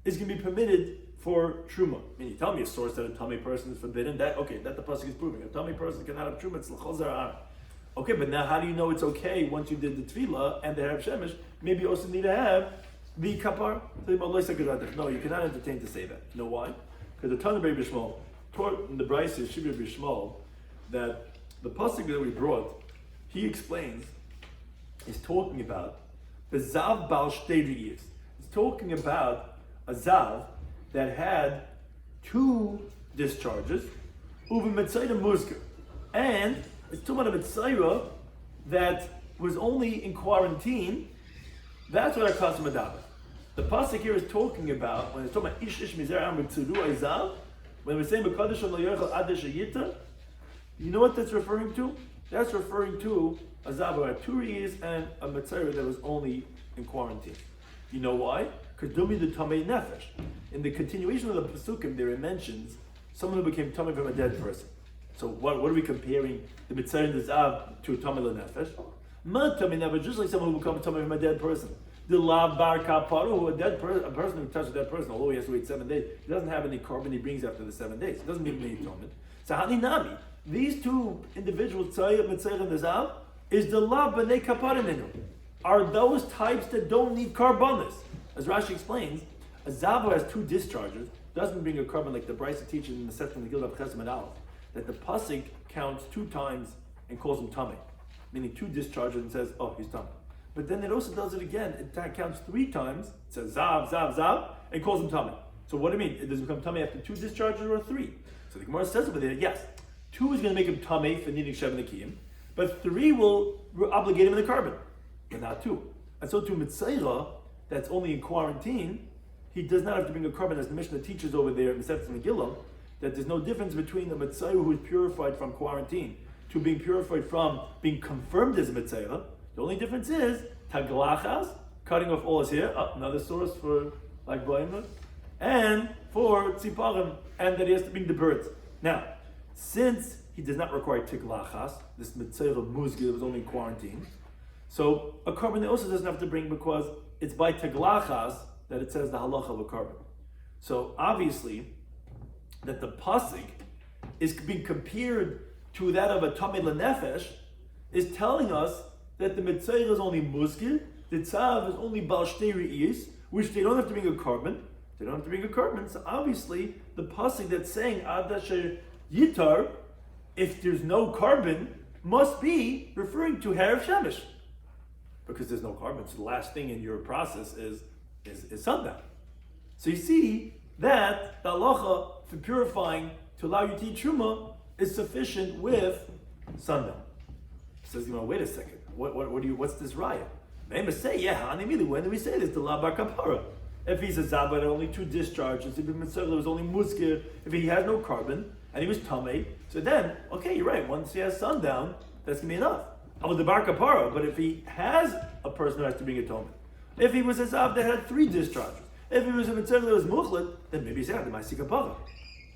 is going to be permitted for Truma? I mean, you tell me a source that a tummy person is forbidden. That the pasuk is proving. A tummy person cannot have Truma, it's L'chol Zera. Okay, but now how do you know it's okay once you did the Tefillah and the Harav Shemesh? Maybe you also need to have the Kapar. No, you cannot entertain to say that. You know why? Because the Tana Rabbi Shloimy taught in the Brisa of Rabbi Shloimy that the pasuk that we brought, he explains, is talking about the zav bal shtei re'iyos. It's talking about a zav that had 2 discharges, uva mitzayra muzker, and it's talking about a mitzayra that was only in quarantine. That's what our custom adaber. The pasuk here is talking about when it's talking about ish mizer am b'tzuru azav. When we're saying b'kadosh lo yochel adash yita. You know what that's referring to? That's referring to a zav who had 2 re'iyos and a mitzayra that was only in quarantine. You know why? Because dumi the tamei nefesh. In the continuation of the Pesukim, there it mentions someone who became tamei from a dead person. So what are we comparing the mitzayra and the zav to tamei lenefesh? Ma tamei nefesh, just like someone who becomes tamei from a dead person. The lav bar kaparu, who a person who touched a dead person, although he has to wait 7 days, he doesn't have any carbon he brings after the 7 days. It doesn't need any atonement. So haninami. These 2 individuals, Tzayir, Mitzayir, and the Zav, is the Lav B'nei Kaparim. Are those types that don't need karbanis. As Rashi explains, a Zav who has 2 discharges doesn't bring a carbon like the Brisa teaches in the Masechet and the Gilad of Chesed and Aleph, that the pasuk counts 2 times and calls him Tamei, meaning 2 discharges and says, oh, he's Tamei. But then it also does it again. It counts 3 times, it says Zav, Zav, Zav, and calls him Tamei. So what do you mean? Does it become Tamei after 2 discharges or 3? So the Gemara says over there, yes. 2 is going to make him tamei for needing Shev Nekiyim, but 3 will obligate him in the carbon, but not 2. And so to Mitzayra, that's only in quarantine, he does not have to bring a carbon, as the Mishnah teaches over there in Masechet Megillah, that there's no difference between the Mitzayra who is purified from quarantine to being purified from being confirmed as a Mitzayra. The only difference is taglachas, cutting off all his hair, another source for like blameless, and for tziparim, and that he has to bring the birds. Now, since he does not require tiklachas, this mitzayra muzgir was only in quarantine, so a carbon also doesn't have to bring because it's by tiklachas that it says the halacha of a carbon. So obviously, that the pasuk is being compared to that of a tamei lenefesh is telling us that the mitzayra is only muzgir, the tzav is only bal shtei re'iyos, which they don't have to bring a carbon, They don't have to bring a korban. So obviously, the pasuk that's saying ad asher yitar, if there's no korban, must be referring to Harav Shemesh. Because there's no korban, so the last thing in your process is sundown. So you see that the halacha for purifying to allow you to eat truma is sufficient with sundown. Says, wait a second, what's this raya? They say, when do we say this? The labar kapara. If he's a zabat, only 2 discharges. If it was only muskir, if he has no carbon and he was tamei, so then okay, you're right. Once he has sundown, that's gonna be enough. The bar kapara. But if he has a person who has to bring atonement, if he was a zav that had 3 discharges, if he was a mitzvah that was muchlet, then maybe he's out the ma'asik kapara.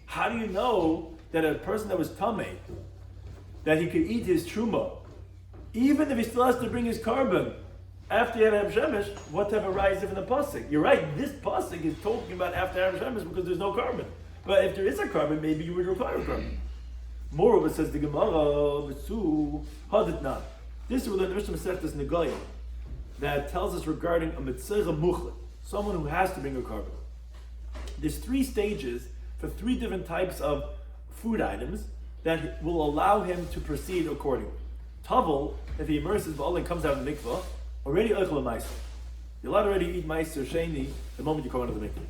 How do you know that a person that was tamei, that he could eat his truma, even if he still has to bring his carbon after he had Harav Shemesh? What type of raya is in the pasuk? You're right, this pasuk is talking about after Harav Shemesh because there's no carbon. But if there is a carbon, maybe you would require a carbon. Moreover, says the Gemara, V'su haditnan. This is the Mishnah Masechtas Negayim that tells us regarding a mitzvah muchlet, someone who has to bring a carbon. There's 3 stages for 3 different types of food items that will allow him to proceed accordingly. Tavel, if he immerses ba'al and comes out of the mikvah, already oichel ma'aser. You're allowed to already eat ma'aser sheni the moment you come out of the mikvah.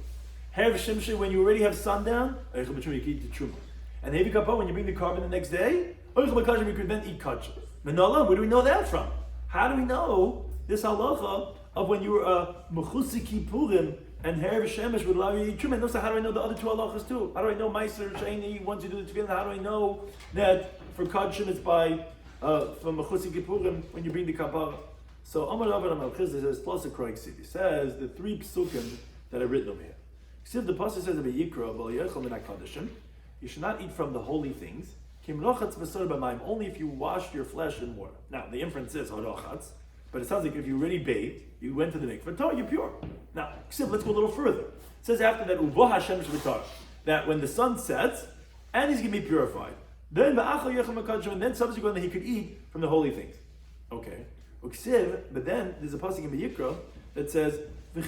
Harav Shimshei, when you already have sundown, oichel b'truma, you can eat the truma. And heavy kapah, when you bring the carbon the next day, oichel b'kachim, you can then eat kachim. Menala, where do we know that from? How do we know this halacha of when you were mechusi kippurim and Harav Shemesh would allow you to eat truma? And also, how do I know the other 2 halachas too? How do I know ma'aser sheni once you do the tefillah? How do I know that for kachim it's by from mechusi kippurim when you bring the kapara? So Amar Rav Amar Chizda says plus a kroik seed. He says the 3 psukim that are written over here. See, the pasuk says about Yikra, you should not eat from the holy things. Only if you wash your flesh in water. Now the inference is harochatz, but it sounds like if you already bathed, you went to the mikvah, you're pure. Now, let's go a little further. It says after that uvoh Hashem shvitar, that when the sun sets and he's going to be purified, then and then subsequently he could eat from the holy things. Okay. But then there's a pasuk in the Yikra that says the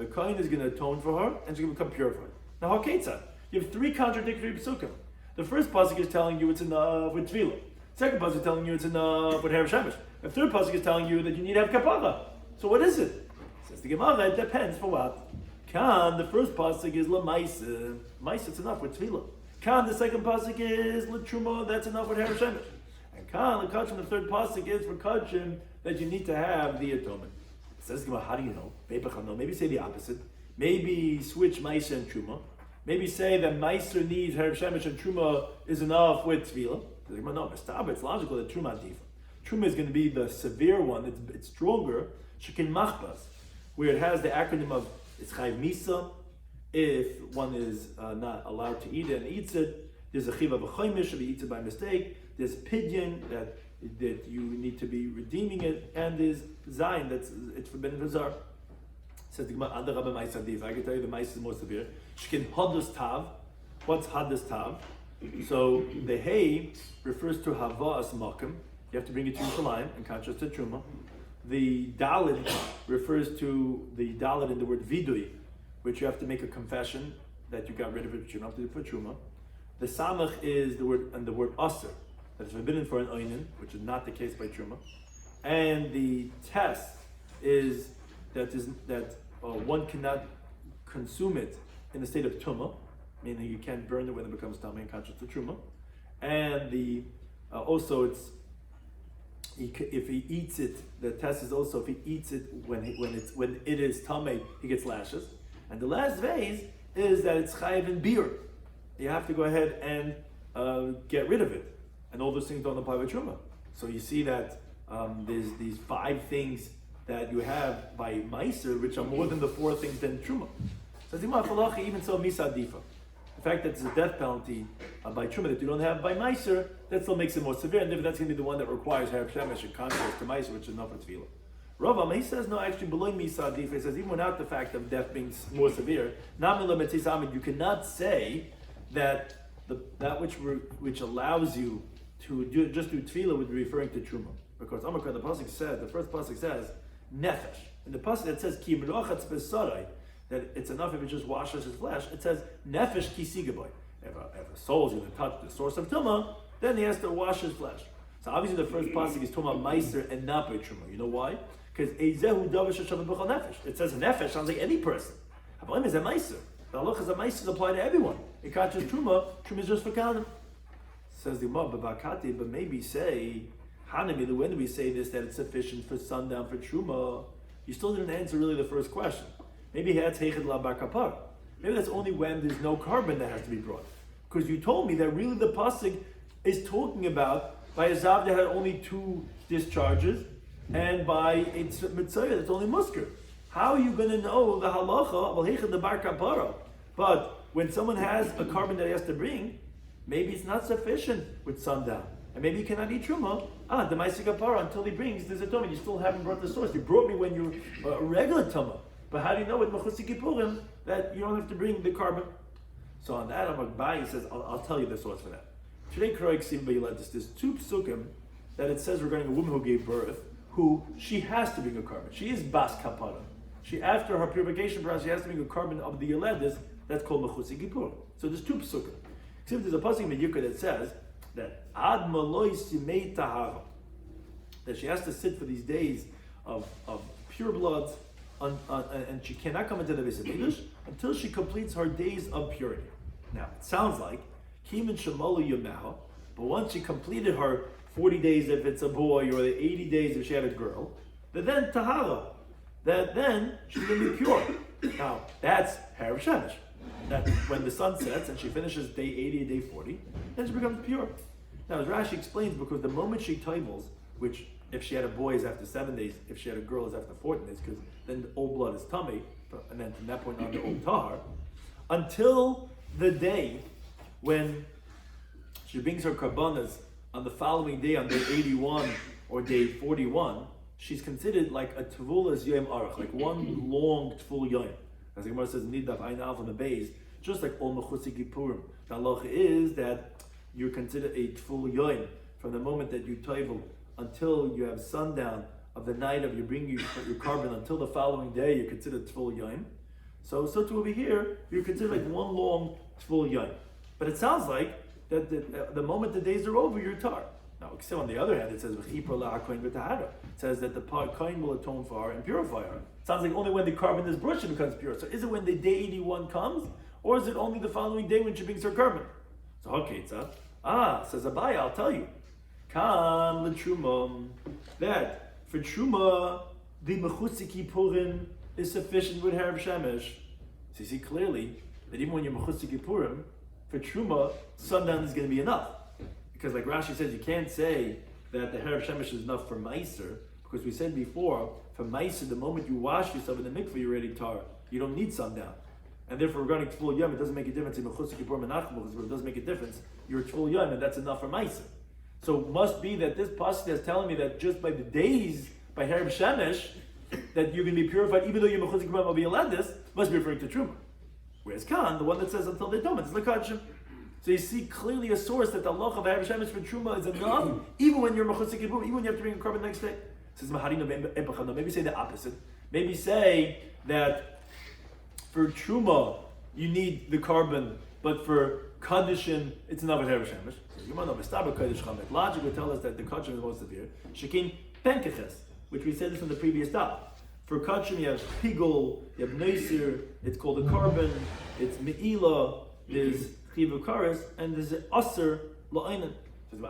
kohen is going to atone for her and she's going to become purified. Now, haketza, you have 3 contradictory psukim. The first pasuk is telling you it's enough with tefillah. Second pasuk is telling you it's enough with Harav Shemesh. The third pasuk is telling you that you need to have kapara. So what is it? Says the Gemara, it depends for what. Kan, the first pasuk is la ma'isa. Ma'isa, it's enough with tefillah. Kan, the second pasuk is la truma, that's enough with Harav Shemesh. And kan, la kachim, the third pasuk is for kachim that you need to have the atonement. Says the Gemara, how do you know? Maybe say the opposite. Maybe switch ma'isa and truma. Maybe say that ma'aser needs Harav Shemesh and truma is enough with tefillah. No, it's logical that truma diva. Truma is going to be the severe one. It's stronger. Shekin machbas, where it has the acronym of it's chayv misa. If one is not allowed to eat it and eats it, there's a chiva b'choimish if he eats it by mistake. There's pidyon that you need to be redeeming it, and there's zayin it's forbidden for zar. Says the Gemara, I can tell you the mice is more severe. Shkin hadus tav. What's hadus tav? So the hay refers to havas makim. You have to bring it to Yerushalayim and conscious to truma. The dalid refers to the dalid in the word vidui, which you have to make a confession that you got rid of it, but you don't have to do it for truma. The samach is the word aser, that is forbidden for an oinen, which is not the case by truma. And the test is that one cannot consume it in the state of tumah, meaning you can't burn it when it becomes tamei and conscious to truma. And the also it's if he eats it, the test is also if he eats it when it is tamei, he gets lashes. And the last phase is that it's chayiv in beer. You have to go ahead and get rid of it, and all those things don't apply with truma. So you see that there's these 5 things that you have by meiser, which are more than the 4 things than truma. So even so, misa difa. The fact that it's a death penalty by truma that you don't have by meiser, that still makes it more severe, and that's going to be the one that requires Harav Shemesh in contrast to meiser, which is not for tefillah. Rav, he says no, actually below misa difa. He says even without the fact of death being more severe, you cannot say that that which allows you to do tefillah would be referring to truma, because Amakar the first pasuk says nefesh. In the pasuk that says ki merochatz besarai, that it's enough if it just washes his flesh, it says nefesh kisigaboy. If a soul is going to touch the source of tumah, then he has to wash his flesh. So obviously the first pasuk is talking about meiser and not by truma. You know why? Because ezehu davar sheshav b'chol nefesh. It says nefesh sounds like any person. Havalim is a meiser. The halach is a meiser apply to everyone. It can't just truma. Truma is just for kalim. Says the Gemara, but maybe say Hanami. When do we say this that it's sufficient for sundown for truma? You still didn't answer really the first question. Maybe he had teched la bar kapar. Maybe that's only when there's no carbon that has to be brought. Because you told me that really the pasuk is talking about by a zav that had only 2 discharges, and by a mitzvah that's only musker. How are you going to know the halacha? Well, teched la bar kapara. But when someone has a carbon that he has to bring, maybe it's not sufficient with sundown. And maybe you cannot eat truma. The ma'aseh kapara until he brings this atonement. You still haven't brought the source. You brought me when you're a regular tumah. But how do you know with mechutz kippurim that you don't have to bring the carbon? So on that, Abai says, I'll tell you the source for that. Today, there's 2 psukim that it says regarding a woman who gave birth, who she has to bring a carbon. She is bas kapara. She, after her purification process, she has to bring a carbon of the yeledis. That's called mechutz kippurim. So there's 2 psukim. Except there's a pasuk in Yukah that says that ad maloi simei tahara, that she has to sit for these days of pure blood, and she cannot come into the Beis Hamikdash until she completes her days of purity. Now it sounds like kimin shemalu yomeha, but once she completed her 40 days if it's a boy, or the 80 days if she had a girl, then tahara, that then she's going to be pure. Now that's harav shemesh. That when the sun sets and she finishes day 80 and day 40, then she becomes pure. Now, as Rashi explains, because the moment she tivels, which if she had a boy is after 7 days, if she had a girl is after 14 days, because then the old blood is tummy, and then from that point on the old tahar, until the day when she brings her karbanas on the following day, on day 81 or day 41, she's considered like a tevulas yom arach, like one long tful yom. As the Gemara says, Nidaf Ein Alf on the base, just like all Mechutz Kippurim. The halacha is that you're considered a Tful Yoim from the moment that you toivel until you have sundown of the night of you bring your carbon until the following day, you're considered Tful Yoim. So to over here, you're considered like one long Tful Yoim. But it sounds like that the moment the days are over, you're tar. Now, except on the other hand, it says it says that the kohen will atone for her and purify her. It sounds like only when the carbon is brought she becomes pure. So is it when the day 81 comes, or is it only the following day when she brings her carbon? So okay, says Abai, I'll tell you. Kan l'truma, that for truma the mechutz kippurim is sufficient with harav shemesh. So you see clearly that even when you're mechutz kippurim, for truma sundown is going to be enough. Because like Rashi says, you can't say that the harav shemesh is enough for meiser, because we said before, for meiser, the moment you wash yourself in the mikveh, you're already tar. You don't need sundown. And therefore, regarding Tful Yom, it doesn't make a difference in Mechutz Kippur and Nachmul, but it does make a difference. You're Tful Yom, and that's enough for meiser. So it must be that this pasuk is telling me that just by the days, by harav shemesh, that you're going to be purified, even though you're Mechutz Kippur will be allowed this, must be referring to Truma. Whereas Khan, the one that says until they don't, it's Lekachim. So you see clearly a source that the Allah of harav shemesh for Truma is enough, even when you're Mechutz Kippur, even when you have to bring a carbon next day. It says maybe say the opposite. Maybe say that for Truma you need the carbon, but for Kaddishin it's enough with harav shemesh. Logic would tell us that the Kaddishin is most severe. Shekin penkeches, which we said this in the previous Daf. For Kaddishin you have pigul, you have neisir, it's called a carbon, it's me'ila, there's chiv kares, and there's an aser la'aynan. To the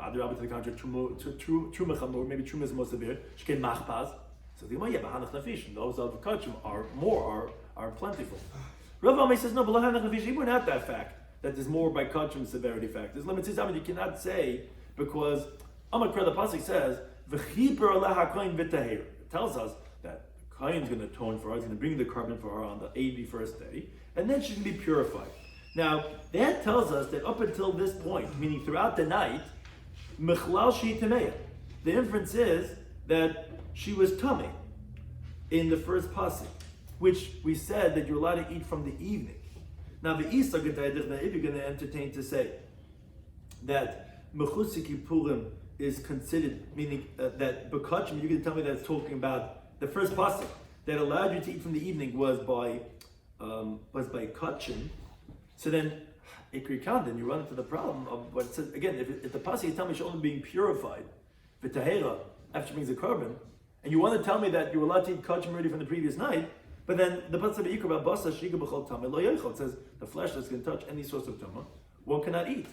contrary, truma chamor, maybe truma is most severe. Shekin machpaz. So the Gemara, b'hanach nafish, those of kachim are plentiful. Rav Amay says no, but b'hanach nafish, even at that fact that there's more by kachim severity factors. Limits. I mean, you cannot say because Amakra the pasuk says v'chiper aleha kohen v'taher. It tells us that kohen's going to atone for her. He's going to bring the carbon for her on the 81st day, and then she's going to be purified. Now that tells us that up until this point, meaning throughout the night, mechlal shi tameya. The inference is that she was tummy in the first pasuk, which we said that you're allowed to eat from the evening. Now the Isa Gedaydichna, if you're going to entertain to say that Mechutz Kippurim is considered, meaning that Bekachim, you're going to tell me that it's talking about the first pasuk, that allowed you to eat from the evening was by kachin, so then Ikri Kandin, you run into the problem of what it says again. If the pasuk is telling me she's only being purified, v'tahera, after she brings a carbon, and you want to tell me that you were allowed to eat kachin already from the previous night, but then the pasuk of Yikra about basa shiga b'chol tamei lo yochel, it says the flesh that's going to touch any source of tumah, one cannot eat.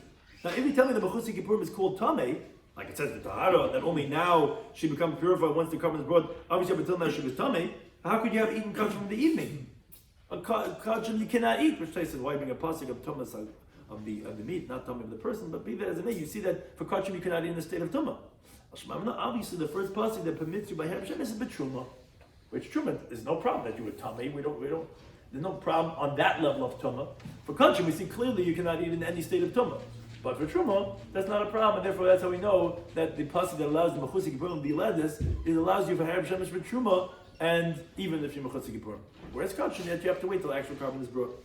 Now, if you tell me the B'chusi Kippurim is called tamei, like it says the tahara, that only now she becomes purified once the carbon is brought. Obviously, up until now she was tamei. How could you have eaten kachin from the evening? A kachin you cannot eat, which says why bring a pasuk of tumas of the meat, not tumah of the person, but be that as it may, you see that for kachin you cannot eat in a state of tumah. Obviously, the first pasuk that permits you by Hashem is a betruma, which truma is no problem that you were tummy. We don't. There's no problem on that level of tumah. For kachin, we see clearly you cannot eat in any state of tumah. But for truma, that's not a problem, and therefore that's how we know that the pasuk that allows the mechusik kippurim to be ledis, it allows you for harab shemesh for truma, and even if you're mechusik kippurim. Whereas kachin, yet you have to wait till the actual carbon is brought.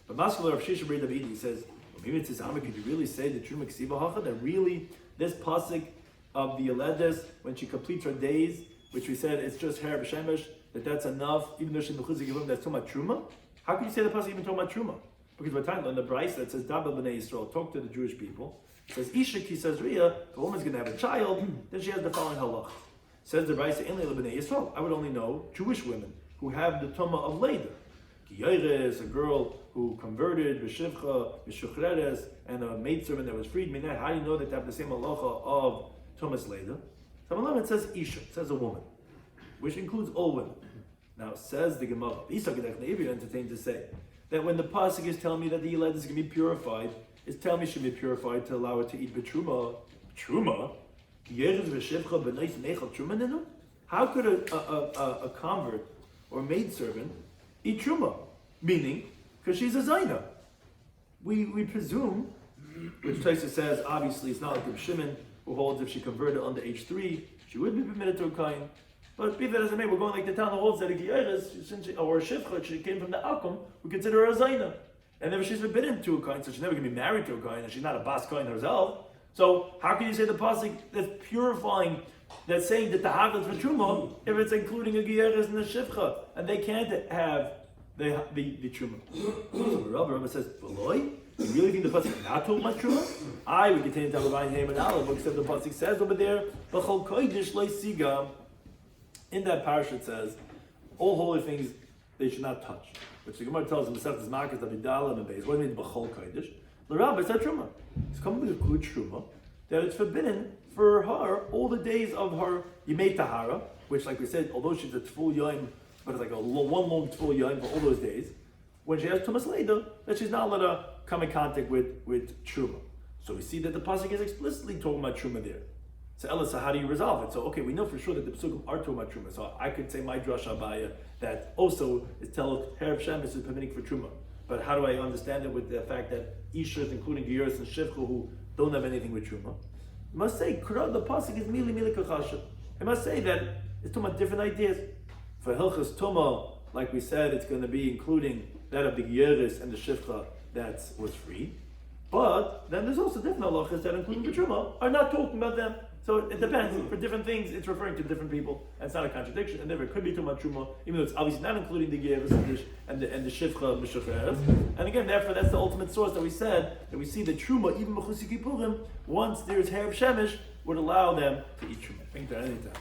But Maskala of Shisha B'Rei Davidi says, well, maybe it's could you really say the truma ksiva hacha that really this pasuk of the ledis when she completes her days, which we said it's just harab shemesh, that's enough, even though she's mechusik kippurim, that's talking about truma. How can you say the pasuk even talking about truma? Because we're talking on the Bryce that says Dabba b'nei Yisrael, talk to the Jewish people. It says Isha ki says Ria, the woman's going to have a child, then she has the following halach. Says the Bryce in b'nei Yisrael, I would only know Jewish women who have the tumah of Leda. Ki Yoires, a girl who converted, v'shivcha, v'shuchreres, and a maidservant that was freed. Minat, how do you know that they have the same halacha of Tumas Leda? So it says Isha, it says a woman, which includes all women. Now says the Gemara, Isa Gedech Ne'ivir entertained to say, that when the pasuk is telling me that the Yeled is going to be purified, it's telling me she should be purified to allow it to eat betruma. Truma? How could a convert or maidservant eat truma? Meaning, because she's a zayna. We presume, which Taisa says, obviously it's not like Reb Shimon, who holds if she converted under age 3, she would be permitted to a kain. But be that as it may, we're going like the town that holds that a Giyaris, or a Shivcha, she came from the Akum, we consider her a Zayna. And if she's forbidden to a Kohen, so she's never going to be married to a Kohen, and she's not a Bas Kohen herself. So how can you say the pasuk that's purifying, that's saying that the Havlet for Truma, if it's including a Giyaris and a Shivcha, and they can't have the Truma? So Rabbi says, V'loi? You really think the pasuk is not talking about Truma? I would continue to have a Vayin Haim and Aleph, except the pasuk says over there, B'chol Kodesh Loi Siga. In that parasha it says, all holy things they should not touch. Which the Gemara tells us, Mesechus Makkos Davidala and Beis. What do you mean b'chol kodesh? The Rabbi said truma. It's coming with good truma that it's forbidden for her all the days of her Yemei Tahara, which, like we said, although she's a Tful Yom, but it's like one long Tful Yom for all those days. When she has Tumas Leda, that she's not allowed to come in contact with truma. So we see that the pasuk is explicitly talking about truma there. So Ella, so how do you resolve it? So okay, we know for sure that the Pesukim are talking about Truma. So I could say my Drasha Abaya that also is tell Herav Shemesh is permitting for Truma. But how do I understand it with the fact that Ishas, including Geras and Shivcha, who don't have anything with Truma? You must say, Kurad the Pasuk is Mili Kachasha. I must say that it's talking about different ideas. For Hilchas Tuma, like we said, it's going to be including that of the Geras and the Shivcha that was free. But then there's also different halachas that, including the Truma, are not talking about them. So it depends. For different things, it's referring to different people, and it's not a contradiction. And therefore, it could be too much truma, even though it's obviously not including the geras and the shivcha mishacheres. And again, therefore, that's the ultimate source that we said that we see that truma, even mechusik kippurim, once there's herav shemesh, would allow them to eat truma. I think that anytime.